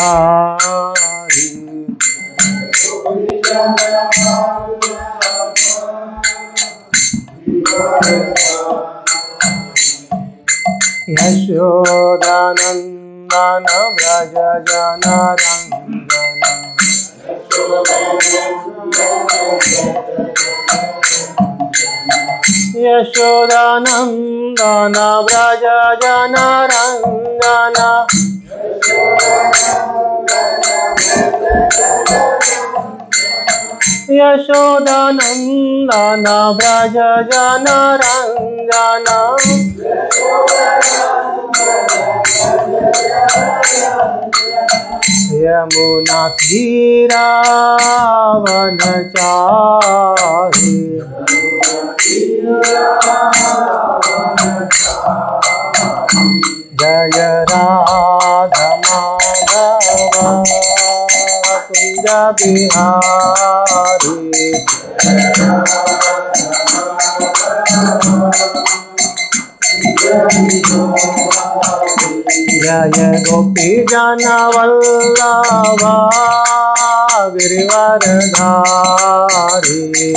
Bihari. Yashodanandana Vraja Jana Rangana. Yashodanandana Vraja Jana Rangana. Yashodanandana Vraja Jana Rangana. Yamuna Tira Vanachari. Jaya Radha Madhava Kunja Bihari. Jaya Gopi Jana Vallabha Girivaradhari.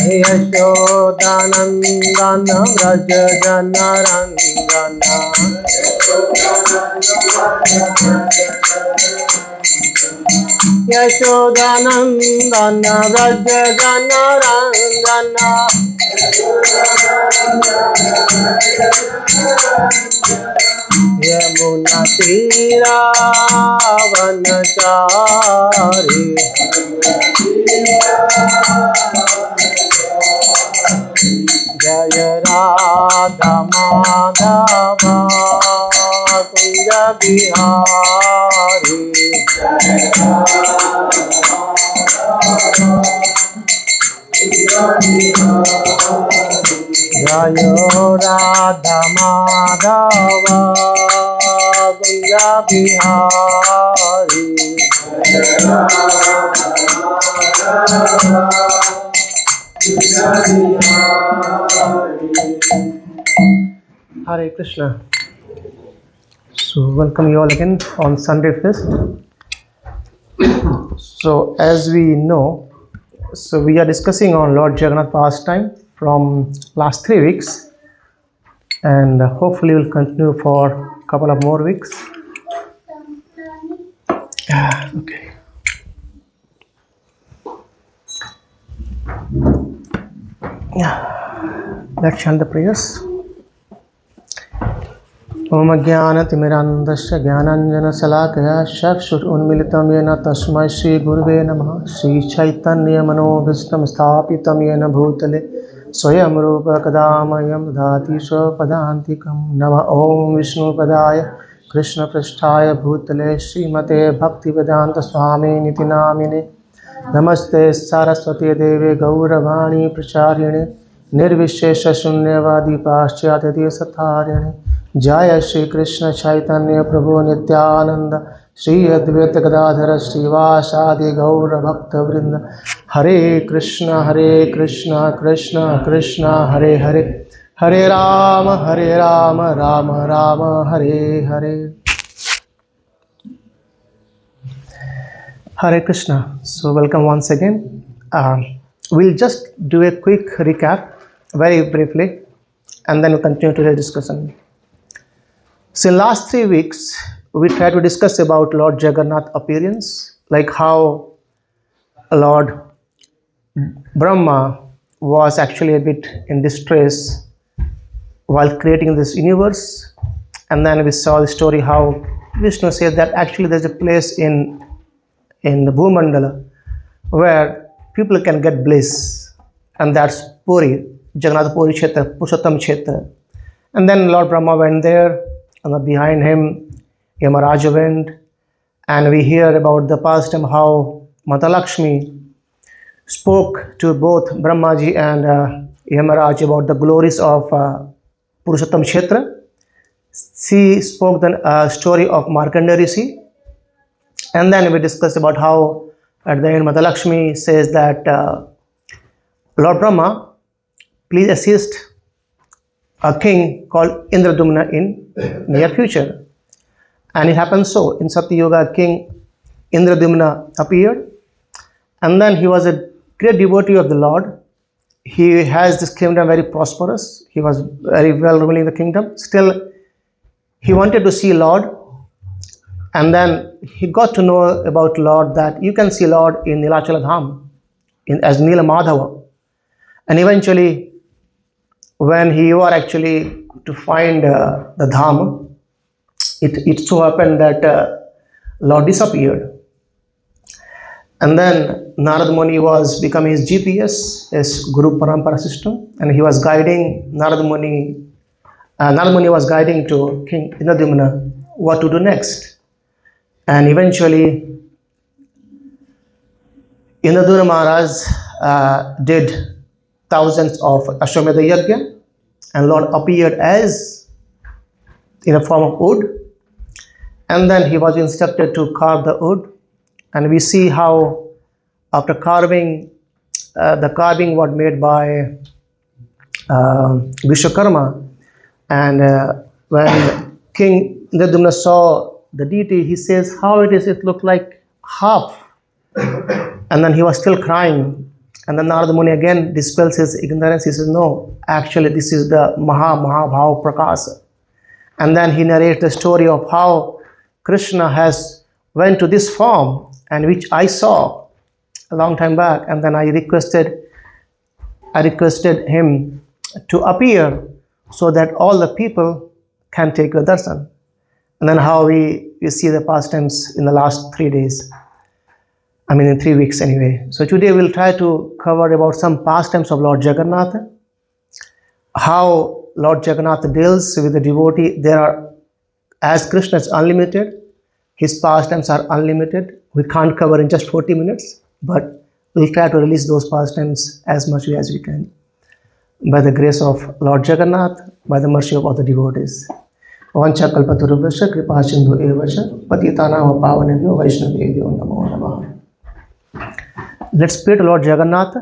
Yashodanandana Vraja Jana Rangana. Yashodanandana Vraja Jana Rangana. Yamuna Tira Vanachari. Jaya Radha Madhava Kunja Bihari. Jaya Radha Madhava Kunja Bihari. Hare Krishna. So welcome you all again on Sunday Fest. So as we know, so we are discussing on Lord Jagannath pastime from last 3 weeks, and hopefully we'll continue for a couple of more weeks. Okay. Let's chant the prayers. Om Jnanatimirandasya Jnananjana Salakaya Chakshur Unmilitam Yena Tasmai Shri Gurave Namah. Shri Chaitanya Manovistam Sthapitam Yena Bhutale Swayam Rupa Kadamayam Dhati Swapadantikam. Nama Om Vishnu Padaya Krishna Prasthaya Bhutale Srimate Bhaktivedanta Swami Niti Namine. Namaste Saraswati Deve Gauravani Pracharine Nirvishesha Shunyavadi Paschyata Desatharine. Jaya Shri Krishna Chaitanya Prabhu Nityananda Shri Advaita Gadadhara Srivasadi Gaura Bhakta Vrinda. Hare Krishna Krishna Krishna Hare Hare. Hare Rama Rama Rama Hare Hare. Hare Krishna. So welcome once again. We'll just do a quick recap very briefly and then we'll continue today's discussion. So in last 3 weeks, we tried to discuss about Lord Jagannath appearance, like how Lord Brahma was actually a bit in distress while creating this universe. And then we saw the story how Vishnu said that actually there's a place in the Bhumandala where people can get bliss, and that's Puri, Jagannath Puri Kshetra, Purushottam Kshetra. And then Lord Brahma went there, and behind him Yamaraja went, and we hear about the past time how Mata Lakshmi spoke to both Brahmaji and Yamaraj about the glories of Purushottam Kshetra. She spoke the story of Markandeya Rishi, and then we discussed about how at the end Mata Lakshmi says that Lord Brahma, please assist a king called Indradumna in near future. And it happened so. In Satya Yuga, King Indradumna appeared, and then he was a great devotee of the Lord. He has this kingdom very prosperous. He was very well ruling the kingdom. Still, he wanted to see Lord, and then he got to know about Lord, that you can see Lord in Nilachala Dham as Nila Madhava. And eventually, when he was actually to find the Dham, it so happened that Lord disappeared. And then Narad Muni was becoming his GPS, his Guru Parampara system, and he was guiding Narad Muni. Narad Muni was guiding to King Indradumna what to do next. And eventually, Indradumna Maharaj did thousands of Ashwamedha Yajna, and Lord appeared as in a form of wood. And then he was instructed to carve the wood. And we see how after carving, the carving was made by Vishwakarma. And when King Indradumna saw the deity, he says, how it is, it looked like half. And then he was still crying. And then Narada Muni again dispels his ignorance. He says, no, actually this is the Mahabhava Prakasa. And then he narrates the story of how Krishna has went to this form, and which I saw a long time back, and then I requested him to appear so that all the people can take the darshan. And then how we see the pastimes in the last 3 days. I mean in 3 weeks anyway. So today we'll try to cover about some pastimes of Lord Jagannath. How Lord Jagannath deals with the devotee. There are, as Krishna is unlimited, his pastimes are unlimited. We can't cover in just 40 minutes, but we'll try to release those pastimes as much as we can. By the grace of Lord Jagannath, by the mercy of all the devotees. Vancha kalpatarubhasya kripa sindhu evasya patitanam pavanebhyo vaishnavebhyo namo namah. Let's pray to Lord Jagannath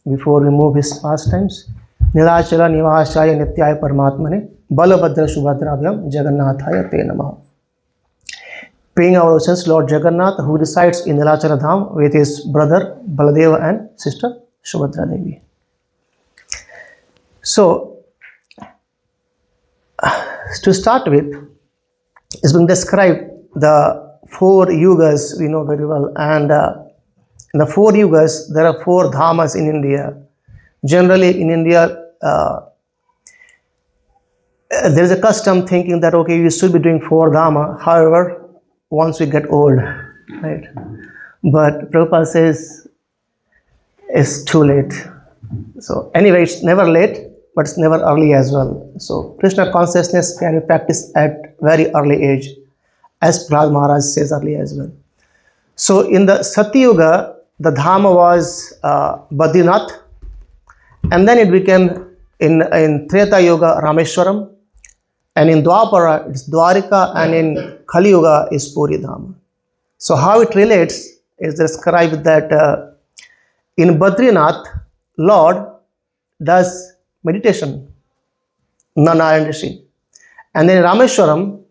before we move his pastimes. Nilachala nivasaya nityaya paramatmane balabhadra subhadrabhyam jagannathaya te namah. Paying our obeisance, Lord Jagannath, who resides in Nilachala Dham with his brother Baladeva and sister Subhadra Devi. So, to start with, it's been described the 4 yugas we know very well, and in the 4 yugas there are 4 dhamas in India. Generally in India, there is a custom thinking that okay, you should be doing 4 dhama. However, once we get old, right? But Prabhupada says it's too late. So anyway, it's never late, but it's never early as well. So Krishna consciousness can be practiced at very early age, as Prahlad Maharaj says early as well. So in the Satya Yuga, the Dhama was Badrinath, and then it became in Treta Yuga Rameshwaram, and in Dwapara it's Dwarika, and in Kali Yuga is Puri Dhama. So how it relates is described that in Badrinath, Lord does meditation, Narayan Rishi. And then Rameshwaram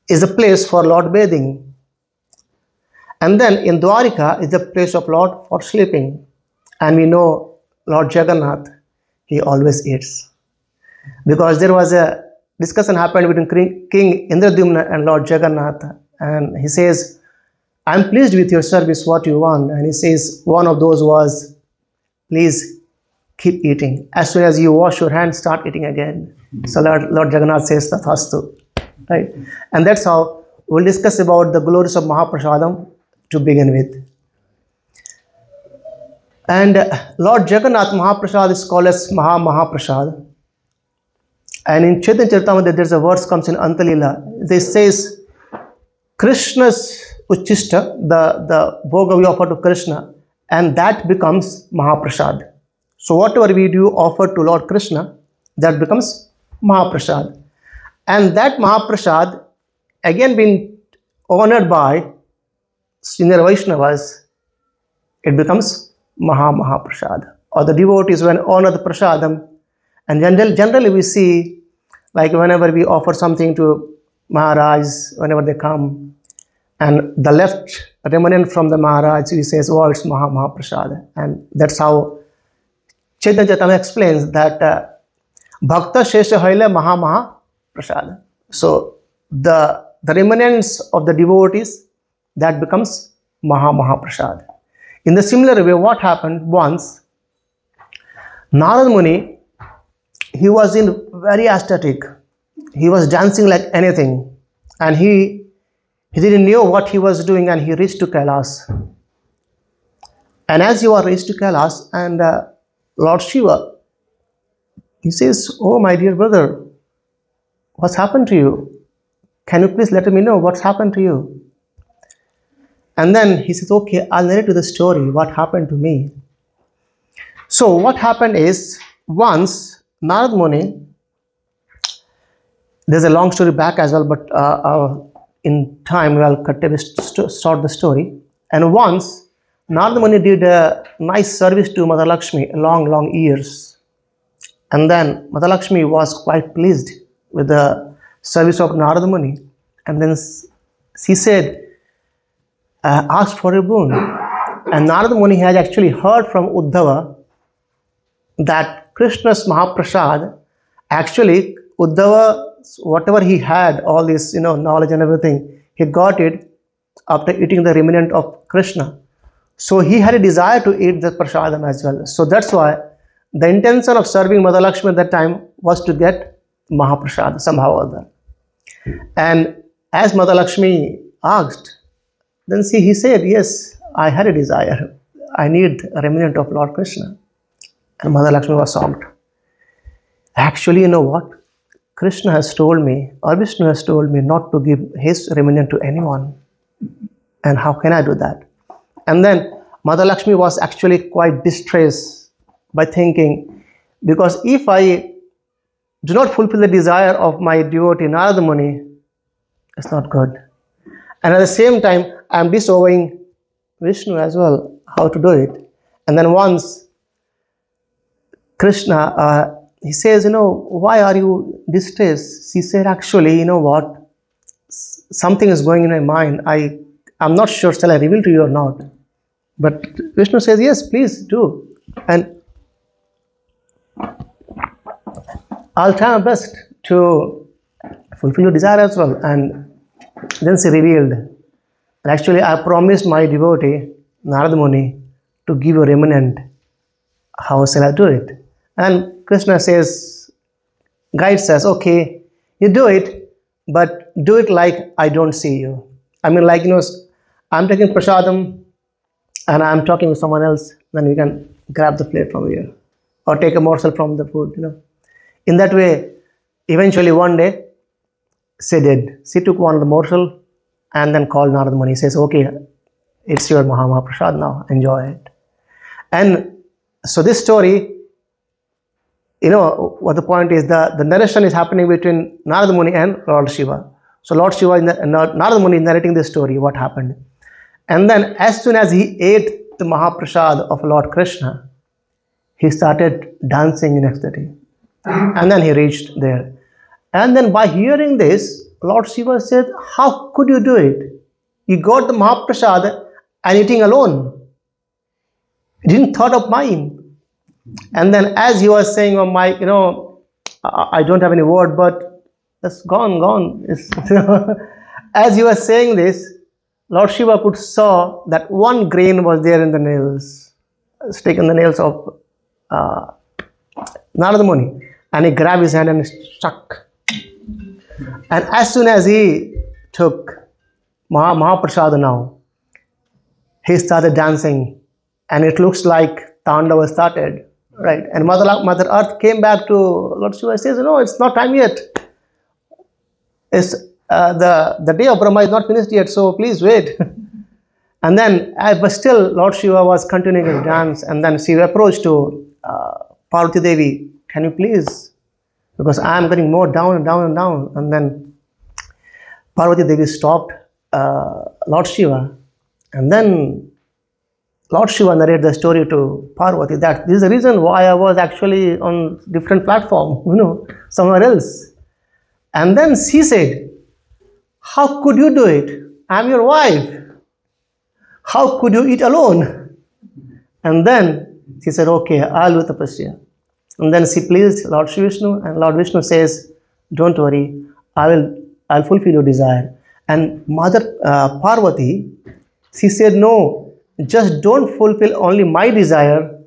is a place for Lord bathing. And then in Dwarika is the place of Lord for sleeping. And we know Lord Jagannath, he always eats. Because there was a discussion happened between King Indradumna and Lord Jagannath. And he says, I'm pleased with your service, what you want. And he says, one of those was, please keep eating. As soon as you wash your hands, start eating again. So Lord Jagannath says, Tathastu. Right? And that's how we'll discuss about the glories of Mahaprasadam to begin with. And Lord Jagannath Mahaprasad is called as Mahaprasad. And in Chaitanya Charitamrita, there's a verse comes in Antalila. They says, Krishna's Uchishta, the bhoga we offer to Krishna, and that becomes Mahaprasad. So whatever we do offer to Lord Krishna, that becomes Mahaprasad. And that Mahaprasad, again being honored by senior Vaishnavas, it becomes Mahaprasad or the devotees when honor the prasadam. And generally we see, like whenever we offer something to Maharaj, whenever they come, and the left remnant from the Maharaj, he says, oh, it's Mahaprasad. And that's how Chaitanya Chaitanya explains that Bhakta Shesha Haile Prasad. So the remnants of the devotees, that becomes Prasad. In the similar way, what happened once, Narad Muni, he was in very ecstatic. He was dancing like anything, and he didn't know what he was doing, and he reached to Kailas. And as he was reached to Kailas, and Lord Shiva, he says, oh my dear brother, what's happened to you? Can you please let me know what's happened to you? And then he says, okay, I'll narrate you the story, what happened to me. So what happened is, once Narad Muni, there's a long story back as well, but in time I'll start the story. And once Narad Muni did a nice service to Mother Lakshmi, long years. And then Mother Lakshmi was quite pleased with the service of Narad Muni. And then she said, ask for a boon. And Narad Muni had actually heard from Uddhava that Krishna's Mahaprasad, actually Uddhava, whatever he had, all this knowledge and everything, he got it after eating the remnant of Krishna. So he had a desire to eat the prasadam as well. So that's why the intention of serving Mother Lakshmi at that time was to get Mahaprasad somehow or other. And as Mother Lakshmi asked, then he said, yes, I had a desire. I need a remnant of Lord Krishna. And Mother Lakshmi was shocked. Actually, you know what? Krishna has told me, or Vishnu has told me not to give his remnant to anyone. And how can I do that? And then Mother Lakshmi was actually quite distressed by thinking, because if I do not fulfill the desire of my devotee Narada Muni, it's not good. And at the same time, I am disobeying Vishnu as well, how to do it. And then once Krishna, he says, why are you distressed? She said, actually, you know what? Something is going in my mind. I'm not sure, shall I reveal to you or not? But Vishnu says, yes, please do. And I'll try my best to fulfill your desire as well. And then she revealed, and actually I promised my devotee, Narada Muni, to give a remnant. How shall I do it? And Krishna says, guides us, okay, you do it, but do it like I don't see you. I mean, like, I'm taking prasadam and I'm talking with someone else, then you can grab the plate from here or take a morsel from the food, In that way, eventually one day, she did. She took one of the morsel and then called Narada Muni. He says, okay, it's your Mahaprasad now, enjoy it. And so this story, what the point is, the narration is happening between Narada Muni and Lord Shiva. So Lord Shiva, Narada Muni is narrating this story, what happened. And then as soon as he ate the Mahaprasad of Lord Krishna, he started dancing in ecstasy. And then he reached there. And then by hearing this, Lord Shiva said, how could you do it? You got the Mahaprasad and eating alone. You didn't thought of mine. And then as he was saying, oh my, I don't have any word, but it's gone. It's, as he was saying this, Lord Shiva could saw that one grain was there in the nails, stick in the nails of Narada Muni. And he grabbed his hand and struck. And as soon as he took Mahaprasad now, he started dancing. And it looks like Tandava started. Right, and Mother Earth came back to Lord Shiva and says, no, it's not time yet. It's the day of Brahma is not finished yet, so please wait. And then, but still, Lord Shiva was continuing his dance, and then she approached to Parvati Devi, can you please? Because I am getting more down and down and down. And then Parvati Devi stopped Lord Shiva, and then Lord Shiva narrated the story to Parvati that this is the reason why I was actually on different platform, somewhere else. And then she said, how could you do it? I'm your wife. How could you eat alone? And then she said, okay, I'll do tapasya. And then she pleased Lord Shri Vishnu, and Lord Vishnu says, don't worry, I'll fulfill your desire. And Mother Parvati, she said, no, just don't fulfill only my desire.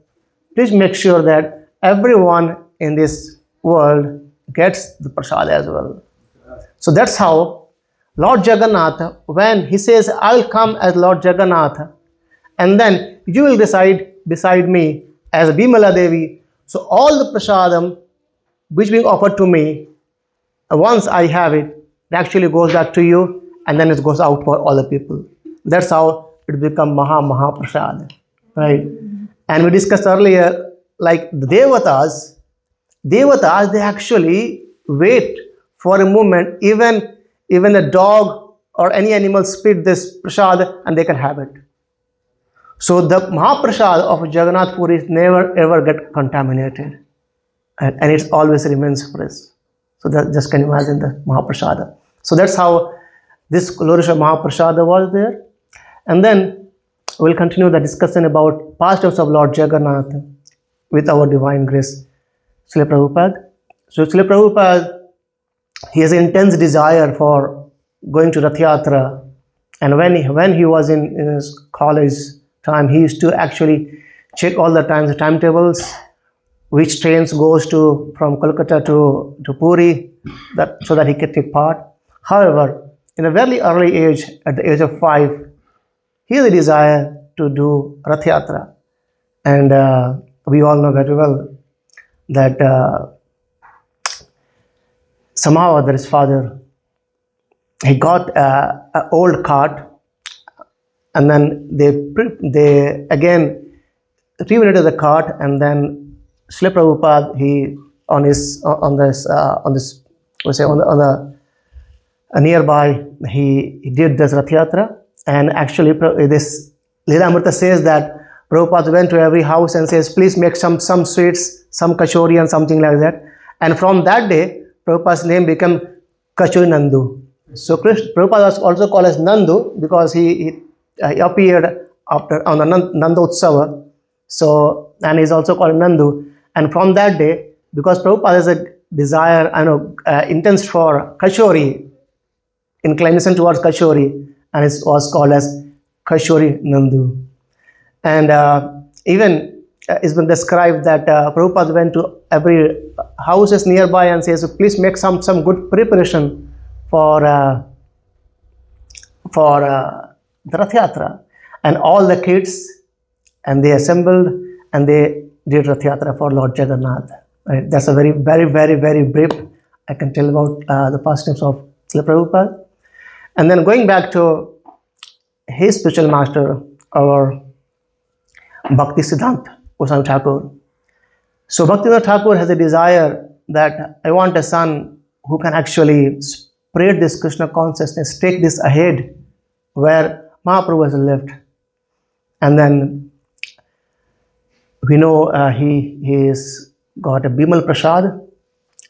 Please make sure that everyone in this world gets the prasad as well. So that's how Lord Jagannath, when he says, I'll come as Lord Jagannath, and then you will decide beside me as Bimala Devi. So all the prasadam which being offered to me, once I have it, it actually goes back to you, and then it goes out for all the people. That's how it become Maha Prasad, right? And we discussed earlier, like the Devatas, they actually wait for a moment, even a dog or any animal spit this prasad and they can have it. So the Mahaprasad of Jagannath Puri never ever get contaminated, and it always remains fresh. So that just can imagine the Mahaprasada. So that's how this glorious Mahaprasada was there. And then we'll continue the discussion about pastimes of Lord Jagannath with our divine grace, Srila Prabhupada. So Srila Prabhupada, he has intense desire for going to Rath Yatra, and when he was in his college time, he used to actually check all the timetables, which trains goes to from Kolkata to Puri, so that he can take part. However, in a very early age, at the age of 5, he has a desire to do Rath Yatra, and we all know very well that somehow or other his father, he got an old cart, and then they again reunited the cart, and then Srila Prabhupada, he on the nearby, he did this Rath Yatra, and actually this Leela Amrita says that Prabhupada went to every house and says, please make some sweets, some kachori and something like that. And from that day, Prabhupada's name became Kachori Nandu. So Prabhupada was also called as Nandu because he appeared on the Nanda Utsava. So, and he's also called Nandu. And from that day, because Prabhupada has a desire, intense for kachori, inclination towards kachori, and it was called as Kachori Nandu. And even it's been described that Prabhupada went to every houses nearby and says, please make some good preparation for the Rath Yatra. And all the kids, and they assembled and they did Rath Yatra for Lord Jagannath. Right? That's a very, very, very, very brief I can tell about the pastimes of Srila Prabhupada. And then going back to his spiritual master, our Bhakti Siddhanta Goswami Thakur. So Bhaktivinoda Thakur has a desire that I want a son who can actually spread this Krishna consciousness, take this ahead where Mahaprabhu has left. And then we know he's got a Bimal Prasad.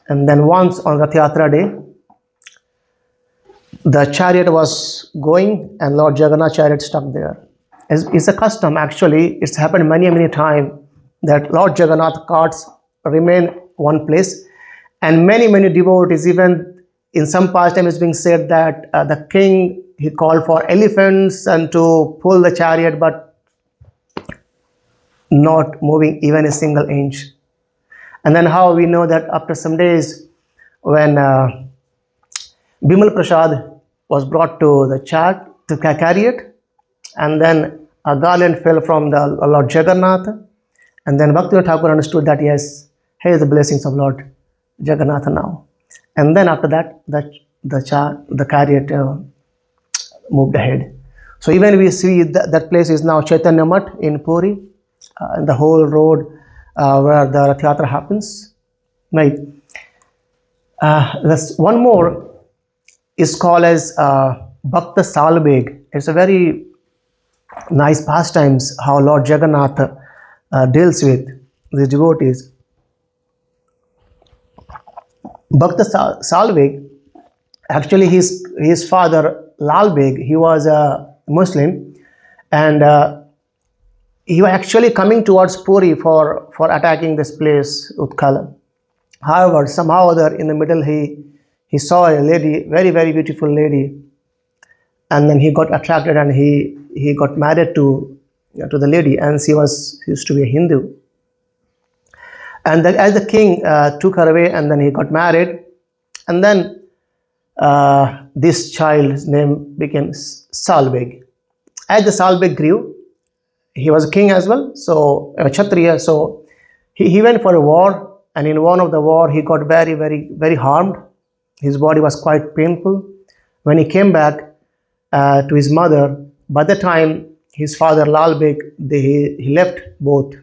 And then once on Rath Yatra day, the chariot was going and Lord Jagannath chariot stuck there. It's a custom, actually. It's happened many times that Lord Jagannath carts remain one place, and many devotees, even in some pastime it's being said that the king, he called for elephants and to pull the chariot, but not moving even a single inch. And then how we know that after some days, when Bimal Prasad was brought to the chariot, and then a garland fell from the Lord Jagannath, and then Bhaktivinoda Thakur understood that yes, here is the blessings of Lord Jagannath now. And then after that, the chariot moved ahead. So even we see that place is now Chaitanya Math in Puri, and the whole road where the Rath Yatra happens. Right. There's one more is called as Bhakta Salbeg. It's a very nice pastimes how Lord Jagannath deals with the devotees. Bhakta Salvik, actually his father Lal Beg, he was a Muslim, and he was actually coming towards Puri for attacking this place, Utkal. However, somehow or other in the middle he saw a lady, very very beautiful lady, and then he got attracted and he got married to the lady, and she used to be a Hindu. And then as the king took her away, and then he got married, and then this child's name became Salbeg. As the Salbeg grew, he was a king as well, so a Kshatriya. So he went for a war, and in one of the war he got very very very harmed. His body was quite painful. When he came back to his mother, by the time his father Lal Beg, he left both,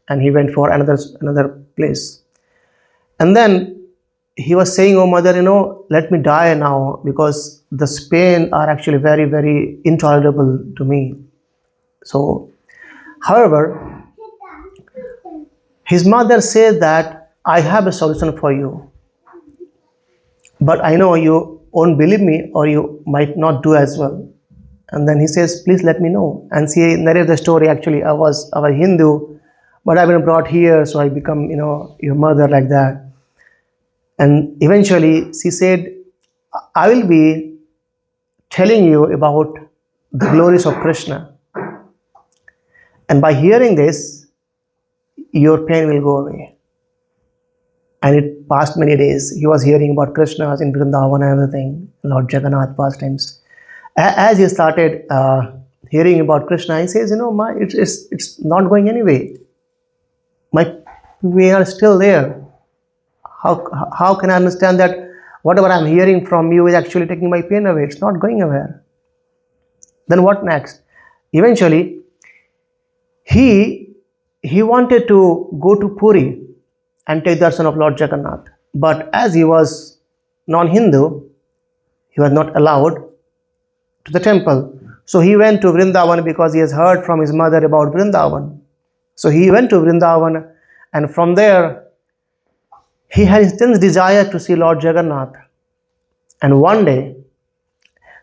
and he went for another place. And then he was saying, "Oh mother, let me die now, because the pain are actually very very intolerable to me." So, however, his mother said that, "I have a solution for you, but I know you won't believe me, or you might not do as well." And then he says, "Please let me know." And she narrates the story. Actually, I was a Hindu, but I've been brought here, so I become your mother, like that. And eventually she said, "I will be telling you about the glories of Krishna, and by hearing this, your pain will go away." And it passed many days. He was hearing about Krishna in Vrindavan and everything, Lord Jagannath pastimes. As he started hearing about Krishna, he says, it's not going anyway. My pain are still there. How can I understand that whatever I'm hearing from you is actually taking my pain away? It's not going anywhere. Then what next? Eventually, he wanted to go to Puri and take darshan of Lord Jagannath. But as he was non-Hindu, he was not allowed to the temple. So he went to Vrindavan because he has heard from his mother about Vrindavan. So he went to Vrindavan, and from there he had intense desire to see Lord Jagannath. And one day,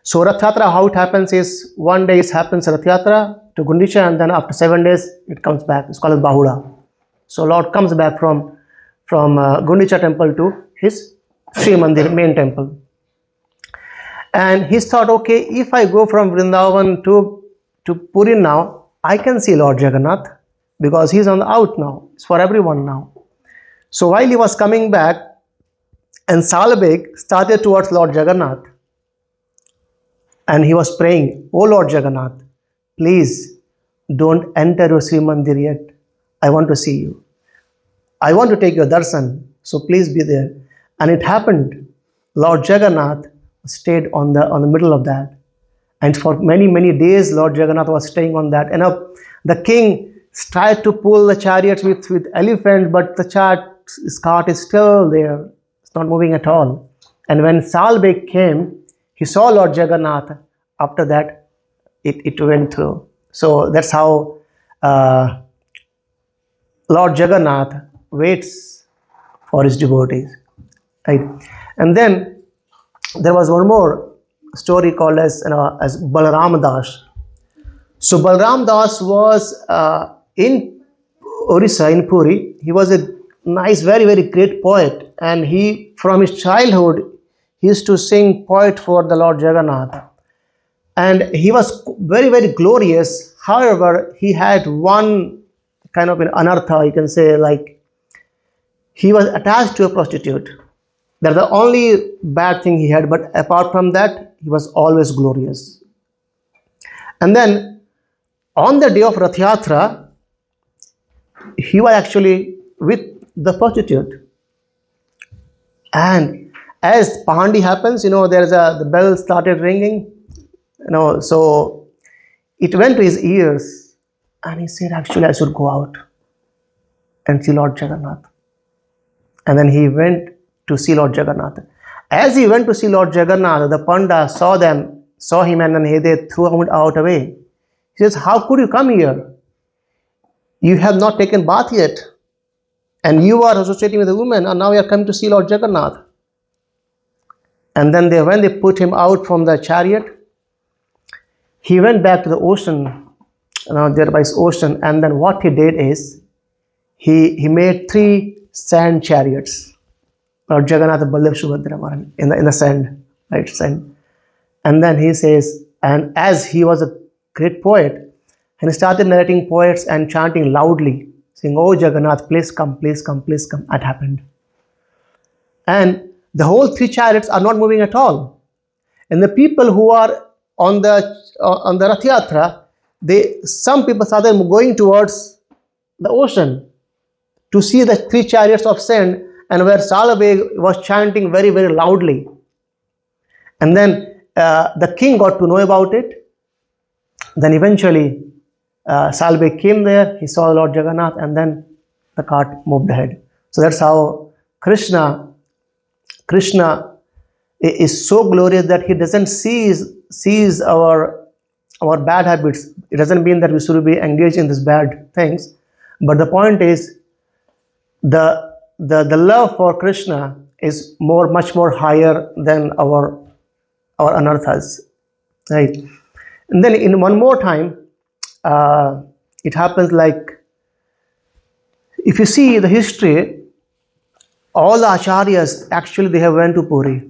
so Rath Yatra, how it happens is, one day it happens Rath Yatra to Gundicha, and then after 7 days it comes back. It's called Bahuda. So Lord comes back from Gundicha temple to his Sri Mandir, main temple. And he thought, okay, if I go from Vrindavan to Puri now, I can see Lord Jagannath, because he's on the out now. It's for everyone now. So while he was coming back, and Salabeg started towards Lord Jagannath, and he was praying, "Oh Lord Jagannath, please don't enter your Sri Mandir yet. I want to see you. I want to take your darshan, so please be there." And it happened. Lord Jagannath stayed on the middle of that, and for many days Lord Jagannath was staying on that. And the king tried to pull the chariots with elephants, but the cart is still there. It's not moving at all. And when Salbeg came, he saw Lord Jagannath. After that, it went through. So that's how Lord Jagannath waits for his devotees, right? And then there was one more story called as Balaram Das. So Balaram Das was in Orissa, in Puri. He was a nice, very very great poet, and he, from his childhood, he used to sing poet for the Lord Jagannath, and he was very very glorious. However, he had one kind of an anartha, you can say, like he was attached to a prostitute. That's the only bad thing he had, but apart from that, he was always glorious. And then on the day of Rath Yatra, he was actually with the prostitute. And as Pahandi happens, the bell started ringing, so it went to his ears, and he said, "Actually, I should go out and see Lord Jagannath." And then he went to see Lord Jagannath. As he went to see Lord Jagannath, the Panda saw him, and then they threw him out away. He He says, how could you come here? You have not taken bath yet. And you are associating with a woman, and now you are coming to see Lord Jagannath. And then when they put him out from the chariot, he went back to the ocean, there by his ocean, and then what he did is, he made 3 sand chariots. Lord Jagannath, Baladev, Subhadra, in the sand, right, sand. And then he says, and as he was a great poet, and he started narrating poets and chanting loudly, saying, "Oh Jagannath, please come, please come, please come." That happened. And the whole 3 chariots are not moving at all. And the people who are on the Rath Yatra, some people started going towards the ocean to see the 3 chariots of sand, and where Salabeg was chanting very, very loudly. And then the king got to know about it. Then eventually Salabeg came there, he saw Lord Jagannath, and then the cart moved ahead. So that's how Krishna is so glorious that he doesn't seize our bad habits. It doesn't mean that we should be engaged in these bad things, but the point is, the love for Krishna is much more higher than our anarthas, right? And then in one more time, it happens like, if you see the history, all the acharyas actually they have went to Puri,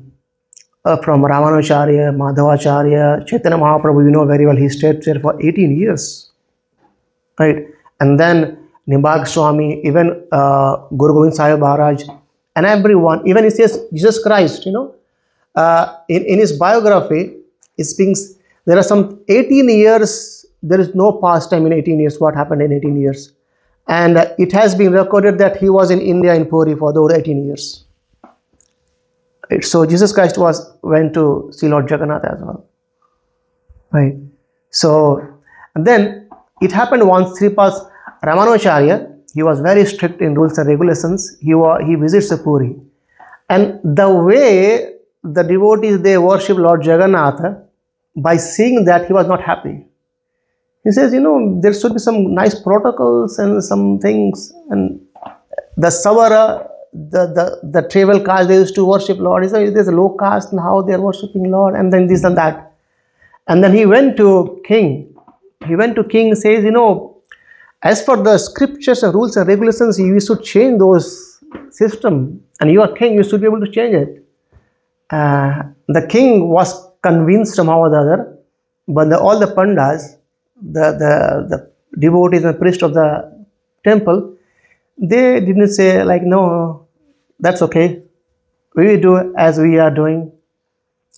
from Ramanacharya, Madhavacharya, Chaitanya Mahaprabhu, you know very well, he stayed there for 18 years, right? And then Nimbag Swami, even Guru Gobind Sahib Maharaj, and everyone, even it says Jesus Christ, in his biography, it speaks, there are some 18 years, there is no pastime in 18 years, what happened in 18 years. And it has been recorded that he was in India, in Puri, for those 18 years. Right? So Jesus Christ went to see Lord Jagannath as well. Right? So, and then it happened once, Sripad Ramanacharya, he was very strict in rules and regulations. He visits Puri. And the way the devotees, they worship Lord Jagannath, by seeing that, he was not happy. He says, there should be some nice protocols and some things. And the Savara, the travel caste, they used to worship Lord. He said, there's a low caste and how they are worshipping Lord, and then this and that. And then he went to king. Says, as for the scriptures and rules and regulations, you should change those system. And you are king, you should be able to change it. The king was convinced somehow or the other, but all the pandas, the devotees and priests of the temple, they didn't say like, no, that's okay, we will do as we are doing.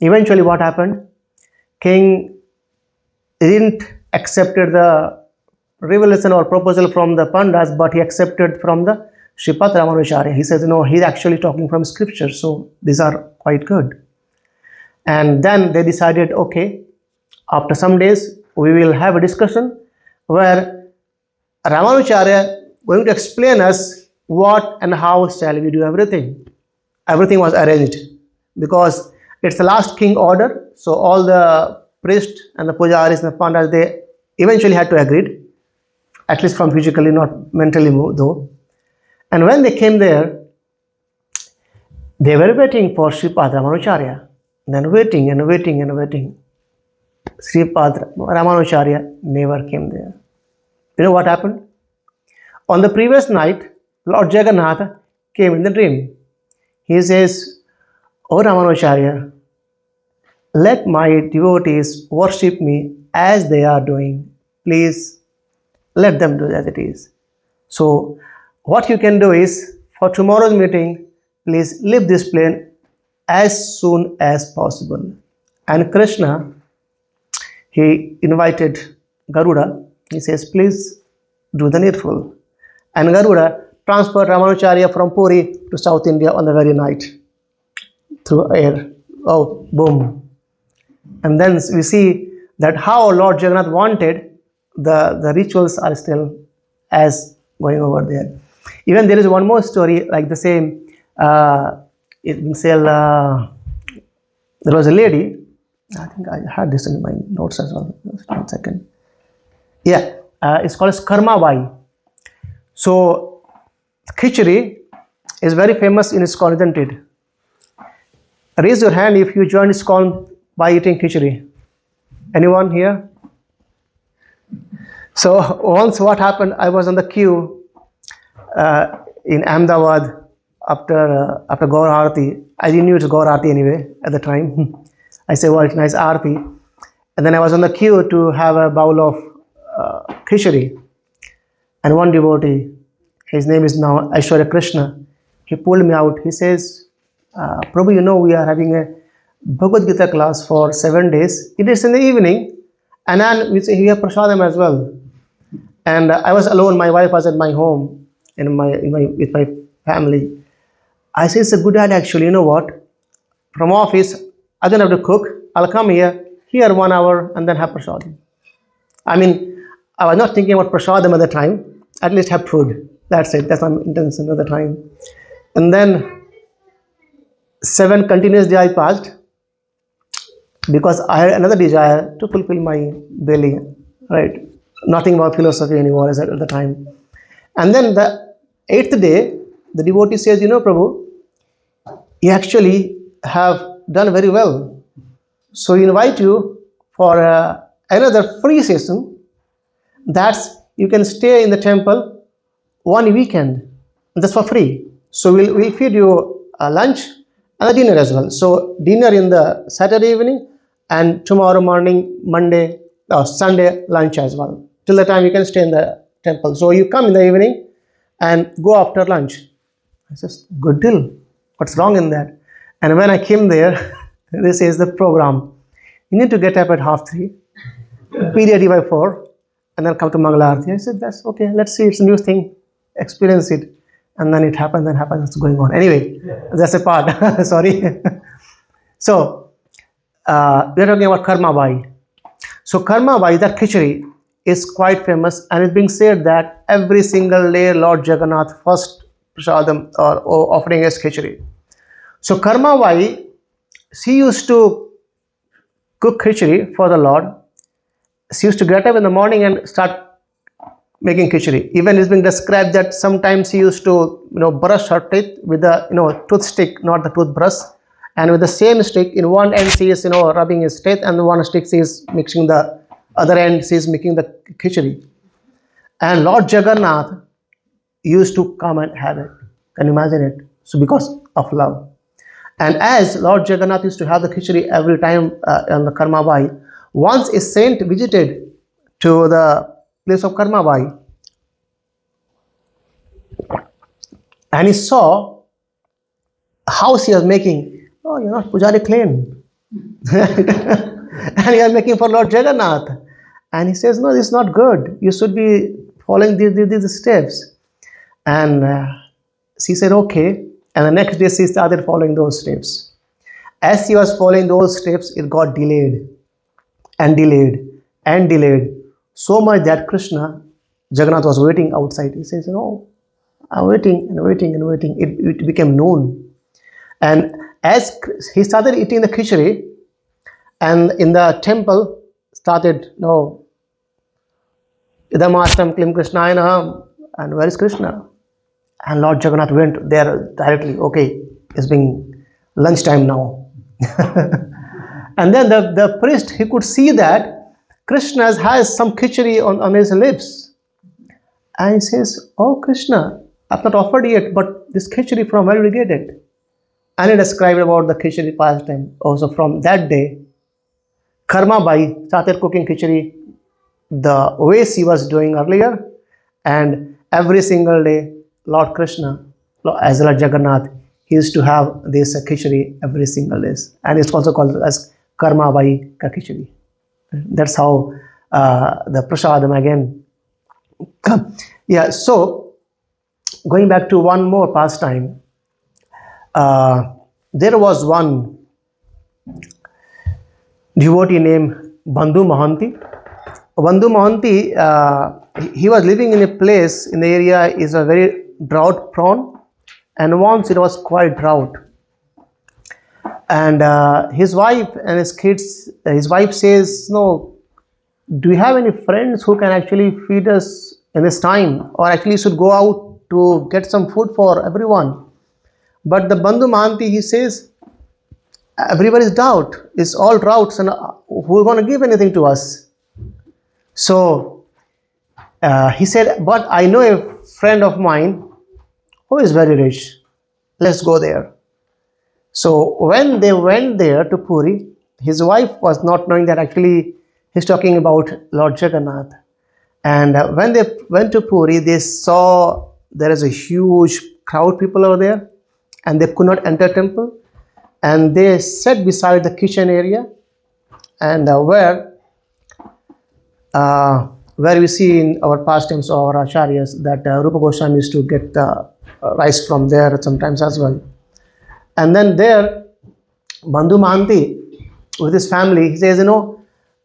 Eventually what happened, king didn't accepted the revelation or proposal from the pandas, but he accepted from the Sripad Ramanacharya. He says, he's actually talking from scripture, so these are quite good. And then they decided, okay, after some days, we will have a discussion where Ramanacharya going to explain us what and how shall we do everything. Everything was arranged because it's the last king order. So all the priests and the pujaris and the pandas, they eventually had to agree, at least from physically, not mentally though. And when they came there, they were waiting for Sripad Ramanacharya. Then waiting and waiting and waiting. Sripad Ramanacharya never came there. You know what happened? On the previous night, Lord Jagannath came in the dream. He says, "O Ramanacharya, let my devotees worship me as they are doing. Please let them do as it is. So what you can do is, for tomorrow's meeting, please leave this plane as soon as possible." And Krishna, he invited Garuda. He says, please do the needful. And Garuda transferred Ramanacharya from Puri to South India on the very night through air. Oh, boom. And then we see that how Lord Jagannath wanted, the rituals are still as going over there. Even there is one more story like the same. There was a lady, I think I had this in my notes as well. Just 1 second. Yeah, it's called as Karma Vai. So khichdi is very famous in Iskcon, isn't it? Raise your hand if you joined Iskcon by eating khichdi. Anyone here? So once what happened, I was on the queue in Ahmedabad after Gaur Aarti. I didn't knew it was Gaur Aarti anyway at the time. I said, well, it's nice Aarti. And then I was on the queue to have a bowl of khichdi. And one devotee, his name is now Aishwarya Krishna, he pulled me out. He says, Prabhu, you know, we are having a Bhagavad Gita class for 7 days. It is in the evening. And then we have prasadam as well. And I was alone. My wife was at my home with my family. I said, it's a good idea actually. You know what? From office, I don't have to cook. I'll come here 1 hour, and then have prasadam. I mean, I was not thinking about prasadam at the time. At least have food. That's it. That's my intention at the time. And then 7 continuous days I passed because I had another desire to fulfill my belly, right? Nothing about philosophy anymore as at the time. And then the 8th day, the devotee says, you know, Prabhu, you actually have done very well. So we invite you for another free session. That's you can stay in the temple 1 weekend. That's for free. So we'll feed you lunch and a dinner as well. So dinner in the Saturday evening and tomorrow morning, Sunday lunch as well. Till the time you can stay in the temple. So you come in the evening and go after lunch. I said, good deal. What's wrong in that? And when I came there, this is the program. You need to get up at 3:30, be ready by 4, and then come to Mangalarti. I said, that's okay. Let's see. It's a new thing. Experience it. And then it happens, it's going on. Anyway, that's a part. Sorry. So, we're talking about Karma Vai. So, Karma Vai, that khichdi, is quite famous, and it's being said that every single day Lord Jagannath first prasadam or offering is khichdi. So Karma Vai, she used to cook khichdi for the Lord. She used to get up in the morning and start making khichdi. Even it's been described that sometimes she used to brush her teeth with the toothstick, not the toothbrush, and with the same stick in one end she is rubbing his teeth, and the one stick she is mixing the other end she is making the khichdi. And Lord Jagannath used to come and have it. Can you imagine it? So because of love. And as Lord Jagannath used to have the khichdi every time on the Karma Vai, once a saint visited to the place of Karma Vai, and he saw how she was making. Oh, you're not Pujari clean. And you are making for Lord Jagannath. And he says, no, this is not good. You should be following these steps. And she said, okay. And the next day she started following those steps. As she was following those steps, it got delayed and delayed and delayed. So much that Jagannath was waiting outside. He says, no, I'm waiting and waiting and waiting. It became noon. And as he started eating the khichdi, and in the temple started, Idam Ashtam Klim Krishnaya Naham. And where is Krishna? And Lord Jagannath went there directly. Okay, it's being lunchtime now. And then the priest, he could see that Krishna has some khichdi on his lips. And he says, oh Krishna, I've not offered yet, but this khichdi, from where did you get it? And he described about the khichdi pastime. Also from that day, Karma Vai started cooking khichdi the way she was doing earlier. And every single day, Lord Krishna, as Lord Jagannath, he used to have this khichdi every single day. And it's also called as Karma Vai ka khichdi. That's how the prasadam again. Yeah, so going back to one more pastime, there was one devotee named Bandhu Mohanty. Bandhu Mohanty, he was living in a place in the area is a very drought prone, and once it was quite drought. And his wife and his kids, his wife says, no, do you have any friends who can actually feed us in this time, or actually should go out to get some food for everyone? But the Bandhu Mahanti, he says, everyone is doubt, it's all droughts, and who's going to give anything to us? So he said, but I know a friend of mine who is very rich. Let's go there. So when they went there to Puri, his wife was not knowing that actually he's talking about Lord Jagannath. And when they went to Puri, they saw there is a huge crowd people over there, and they could not enter temple. And they sat beside the kitchen area, and where we see in our pastimes or acharyas that Rupa Goswami used to get rice from there sometimes as well. And then there, Bandhu Mahanti with his family, he says,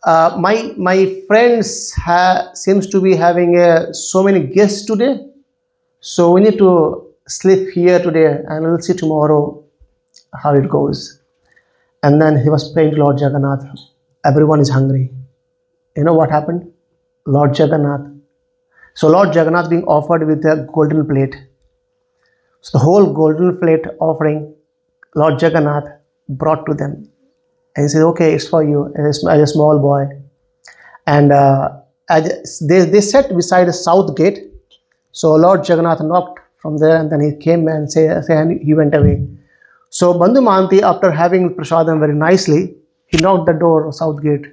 my friends seems to be having so many guests today, so we need to sleep here today, and we'll see tomorrow how it goes. And then he was praying to Lord Jagannath. Everyone is hungry. You know what happened? Lord Jagannath. So Lord Jagannath being offered with a golden plate. So the whole golden plate offering, Lord Jagannath brought to them. And he said, okay, it's for you, as a small boy. And they sat beside the south gate. So Lord Jagannath knocked from there, and then he came and he went away. So Bandhu Mahanti, after having prasadam very nicely, he knocked the door of south gate.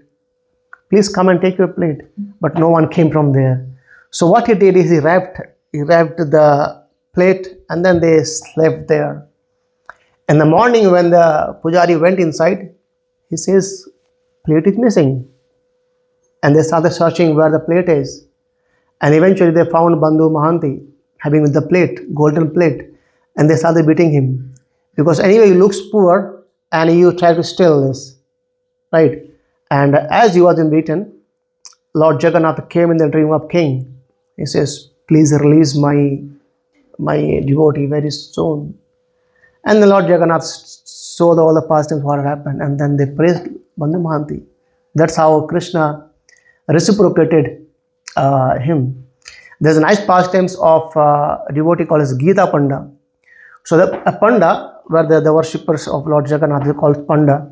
Please come and take your plate. But no one came from there. So what he did is he wrapped the plate, and then they slept there. In the morning when the pujari went inside, he says, plate is missing. And they started searching where the plate is. And eventually they found Bandhu Mahanti having the plate, golden plate, and they started beating him. Because anyway he looks poor and you try to steal this, right? And as he was beaten, Lord Jagannath came in the dream of king. He says, please release my devotee very soon. And the Lord Jagannath saw all the pastimes what had happened, and then they praised Bandhu Mahanti. That's how Krishna reciprocated him. There's a nice pastimes of a devotee called as Gita Panda. So a Panda, where the worshippers of Lord Jagannath are called Panda.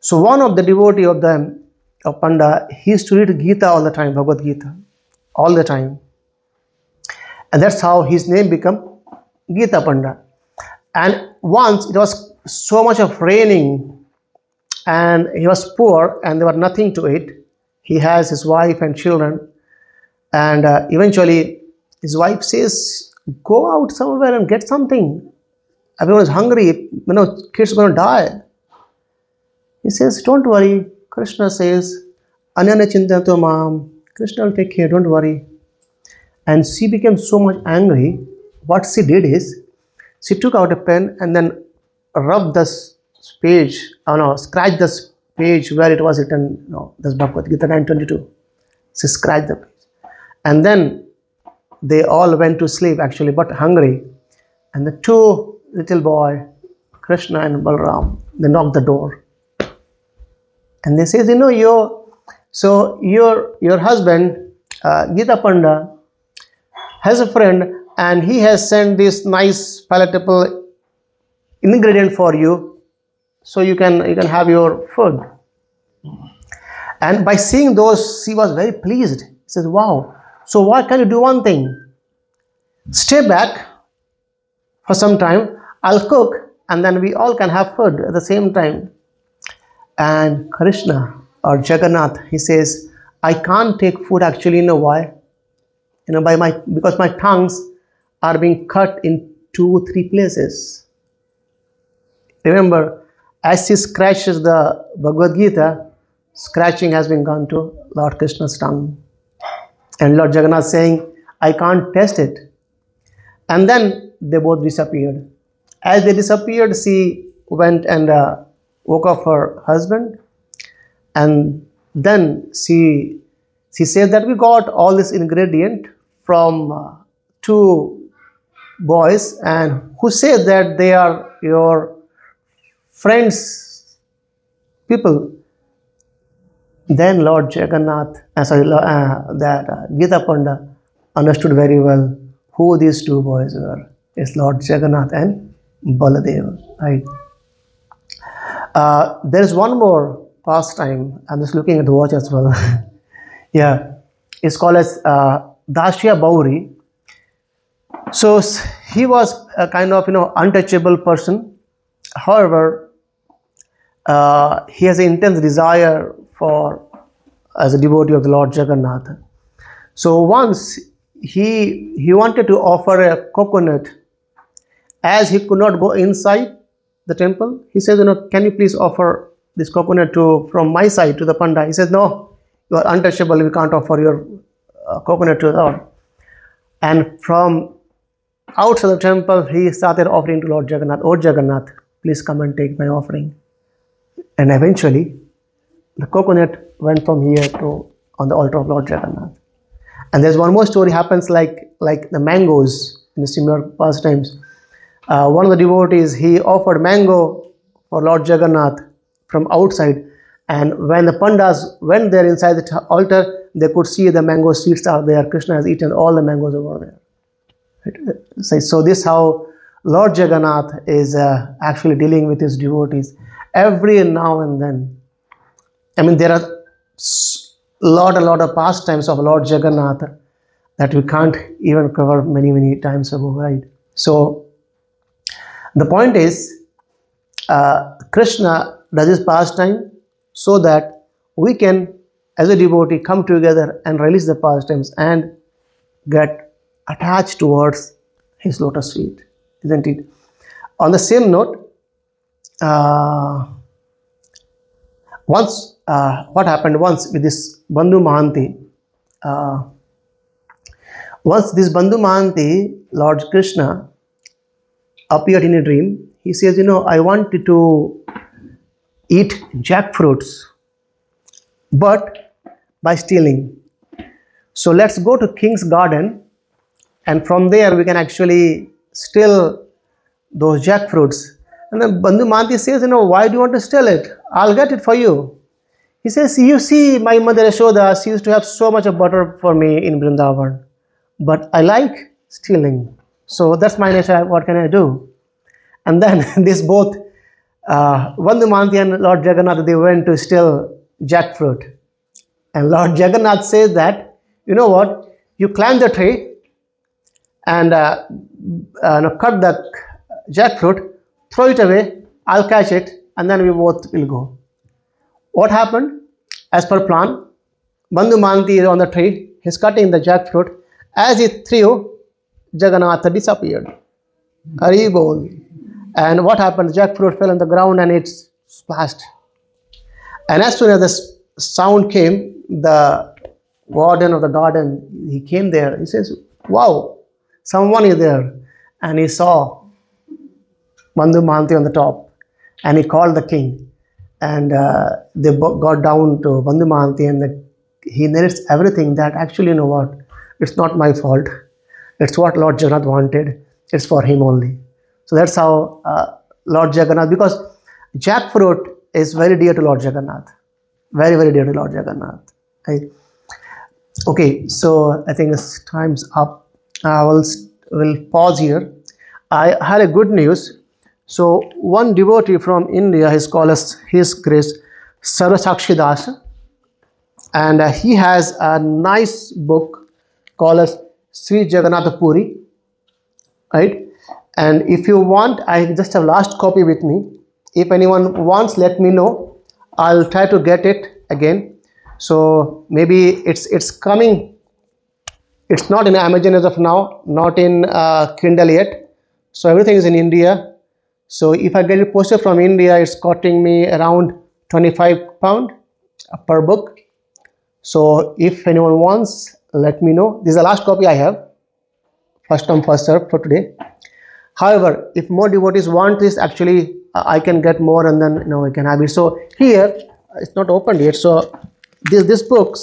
So one of the devotee of them, of Panda, he used to read Gita all the time, Bhagavad Gita, all the time. And that's how his name became Gita Panda. And once it was so much of raining, and he was poor, and there was nothing to eat. He has his wife and children, and eventually his wife says, go out somewhere and get something. Everyone is hungry, kids are going to die. He says, don't worry. Krishna says, Anyana chintanto mam, Krishna will take care, don't worry. And she became so much angry. What she did is, she took out a pen and then rubbed this page, scratched this page where it was written, this Bhagavad Gita 9:22. She scratched the page. And then they all went to sleep actually, but hungry. And the two little boy, Krishna and Balram, they knocked the door. And they says, your husband, Gita Panda, has a friend, and he has sent this nice palatable ingredient for you, so you can have your food. And by seeing those, she was very pleased. She says, wow, so why can't you do one thing? Stay back for some time, I'll cook, and then we all can have food at the same time. And Krishna or Jagannath, he says, I can't take food actually, why? Because my tongues are being cut in 2-3 places. Remember, as he scratches the Bhagavad Gita, scratching has been gone to Lord Krishna's tongue. And Lord Jagannath saying, I can't taste it. And then they both disappeared. As they disappeared, she went and woke up her husband, and then she said that we got all this ingredient from 2 boys, and who said that they are your friends people. Then Lord Jagannath, that Gita Panda understood very well who these two boys were. It's Lord Jagannath and Baladeva. Right. There is one more pastime. I'm just looking at the watch as well. Yeah, it's called as Dashya Bauri. So he was a kind of untouchable person. However, he has an intense desire for as a devotee of the Lord Jagannath. So once he wanted to offer a coconut, as he could not go inside the temple. He says, can you please offer this coconut from my side to the Panda? He says, no, you are untouchable. We can't offer your coconut to the Lord. And from outside the temple, he started offering to Lord Jagannath. Oh Jagannath, please come and take my offering. And eventually, the coconut went from here to on the altar of Lord Jagannath. And there's one more story happens like the mangoes in the similar pastimes. One of the devotees, he offered mango for Lord Jagannath from outside, and when the Pandas went there inside the altar, they could see the mango seeds are there. Krishna has eaten all the mangoes over there. Right? So this is how Lord Jagannath is actually dealing with his devotees every now and then. I mean, there are a lot of pastimes of Lord Jagannath that we can't even cover many times ago, right? So the point is, Krishna does his pastime so that we can, as a devotee, come together and release the pastimes and get attached towards his lotus feet, isn't it? On the same note, what happened once with this Bandhu Mahanti? Once this Bandhu Mahanti, Lord Krishna, appeared in a dream. He says, I wanted to eat jackfruits, but by stealing. So let's go to King's Garden, and from there we can actually steal those jackfruits. And then Bandhu Mahanti says, why do you want to steal it? I'll get it for you. He says, you see, my mother Yashoda, she used to have so much of butter for me in Vrindavan, but I like stealing. So that's my nature. What can I do? And then this both Bandhu Mahanti and Lord Jagannath, they went to steal jackfruit. And Lord Jagannath says that, you know what? You climb the tree and cut the jackfruit, throw it away, I'll catch it, and then we both will go. What happened? As per plan, Bandhu Mahanti is on the tree, he's cutting the jackfruit. As he threw, Jagannath disappeared. Hari Bol. And what happened? The jackfruit fell on the ground and it splashed. And as soon as the sound came, the warden of the garden, he came there. He says, wow, someone is there. And he saw Bandhu Mahanti on the top. And he called the king. And they got down to Bandhu Mahanti, and he narrates everything that actually, you know what? It's not my fault. It's what Lord Jagannath wanted. It's for him only. So that's how Lord Jagannath, because jackfruit is very dear to Lord Jagannath. Very dear to Lord Jagannath. Right? Okay, so I think this time's up. We'll pause here. I had a good news. So one devotee from India, his called as His Grace Sarvasakshi Das, and he has a nice book called as Sri Jagannath Puri, right? And if you want, I just have last copy with me. If anyone wants, let me know. I'll try to get it again. So maybe it's coming. It's not in Amazon as of now, not in Kindle yet. So everything is in India. So if I get it posted from India, it's costing me around £25 per book. So if anyone wants, let me know. This is the last copy I have. First come, first serve for today. However, if more devotees want this, actually I can get more, and then we can have it. So here it's not opened yet. So this book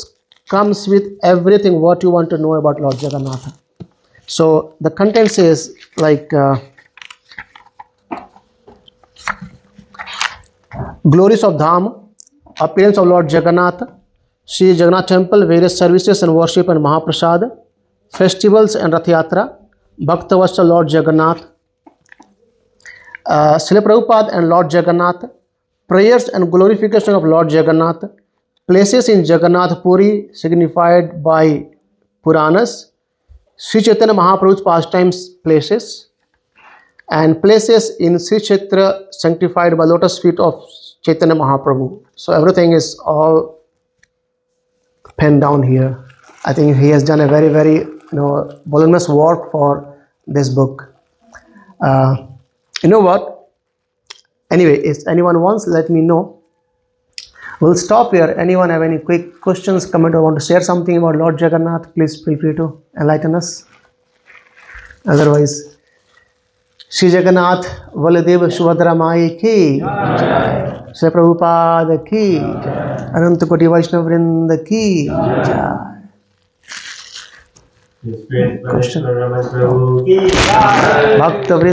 comes with everything what you want to know about Lord Jagannath. So the content says like glories of Dham, appearance of Lord Jagannath, Sri Jagannath Temple, various services and worship and Mahaprasad, festivals and Rath Yatra, Bhaktavatsal Lord Jagannath, Srila Prabhupada and Lord Jagannath, prayers and glorification of Lord Jagannath, places in Jagannath Puri signified by Puranas, Sri Chaitanya Mahaprabhu's pastimes places, and places in Sri Kshetra sanctified by lotus feet of Chaitanya Mahaprabhu. So everything is all penned down here. I think he has done a very, very voluminous work for this book. You know what? Anyway, if anyone wants, let me know. We'll stop here. Anyone have any quick questions, comment, or want to share something about Lord Jagannath? Please feel free to enlighten us. Otherwise, Shri Jagannath Valadev Subhadra Mai ki, Shri Prabhupada ki, Ananta Koti Vaishnava Vrinda ki. Question. Bhakta